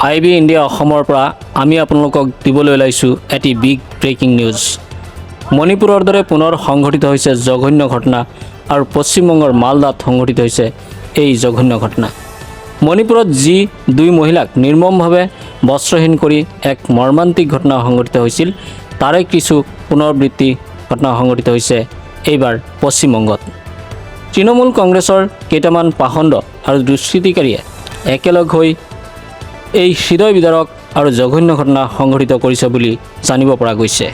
IV India অসমৰ পৰা আমি আপোনালোকক দিবলৈ ওলাইছোঁ এটি বিগ ব্ৰেকিং নিউজ। মণিপুৰৰ দৰে পুনৰ সংঘটিত হৈছে জঘন্য ঘটনা আৰু পশ্চিমবংগৰ মালদাত সংঘটিত হৈছে এই জঘন্য ঘটনা। মণিপুৰত যি দুই মহিলাক নিৰ্মমভাৱে বস্ত্ৰহীন কৰি এক মৰ্মান্তিক ঘটনা সংঘটিত হৈছিল, তাৰে কিছু পুনৰাবৃত্তি ঘটনা সংঘটিত হৈছে এইবাৰ পশ্চিমবংগত। তৃণমূল কংগ্ৰেছৰ কেইটামান পাখণ্ড আৰু দুষ্কৃতিকাৰীয়ে একেলগ হৈ এই হৃদয় বিদাৰক আৰু জঘন্য ঘটনা সংঘটিত কৰিছে বুলি জানিব পৰা গৈছে।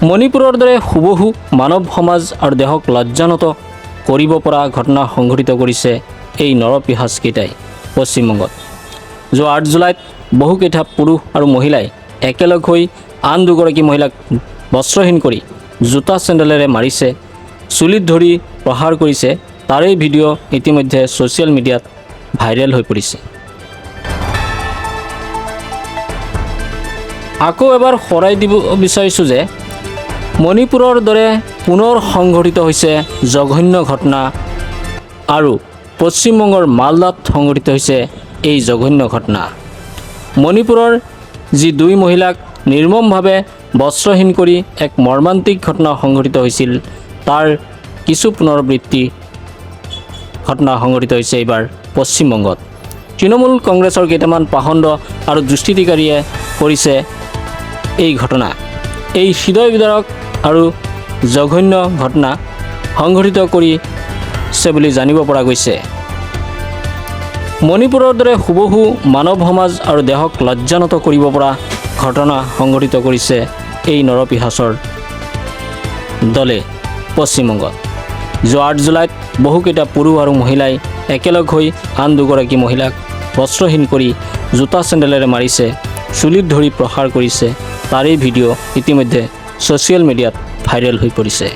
মণিপুৰৰ দৰে হুবহু মানৱ সমাজ আৰু দেশক লজ্জানত কৰিব পৰা ঘটনা সংঘটিত কৰিছে এই নৰপিশাচকেইটাই পশ্চিমবংগত। যোৱা 8 জুলাইত বহুকেইটা পুৰুষ আৰু মহিলাই একেলগ হৈ আন দুগৰাকী মহিলাক বস্ত্ৰহীন কৰি জোতা চেণ্ডেলেৰে মাৰিছে, চুলিত ধৰি প্ৰহাৰ কৰিছে। তাৰে ভিডিঅ' ইতিমধ্যে ছ'চিয়েল মিডিয়াত ভাইৰেল হৈ পৰিছে। আকৌ এবাৰ সোঁৱৰাই দিব বিচাৰিছোঁ যে মণিপুৰৰ দৰে পুনৰ সংঘটিত হৈছে জঘন্য ঘটনা আৰু পশ্চিমবংগৰ মালদাত সংঘটিত হৈছে এই জঘন্য ঘটনা। মণিপুৰৰ যি দুই মহিলাক নিৰ্মমভাৱে বস্ত্ৰহীন কৰি এক মৰ্মান্তিক ঘটনা সংঘটিত হৈছিল, তাৰ কিছু পুনৰাবৃত্তি ঘটনা সংঘটিত হৈছে এইবাৰ পশ্চিমবংগত। তৃণমূল কংগ্ৰেছৰ কেইটামান পাখণ্ড আৰু দুষ্কৃতিকাৰীয়ে কৰিছে এই ঘটনা। এই হৃদয় বিদাৰক আৰু জঘন্য ঘটনা সংঘটিত কৰিছে বুলি জানিব পৰা গৈছে। মণিপুৰৰ দৰে হুবহু মানৱ সমাজ আৰু দেশক লজ্জানত কৰিব পৰা ঘটনা সংঘটিত কৰিছে এই নৰপিশাচৰ দলে পশ্চিমবংগত। যোৱা 8 জুলাইত বহুকেইটা পুৰুষ আৰু মহিলাই একেলগ হৈ আন দুগৰাকী মহিলাক বস্ত্ৰহীন কৰি জোতা চেণ্ডেলেৰে মাৰিছে, চুলিত ধৰি প্ৰহাৰ কৰিছে। তাৰেই ভিডিঅ' ইতিমধ্যে ছ'চিয়েল মিডিয়াত ভাইৰেল হৈ পৰিছে।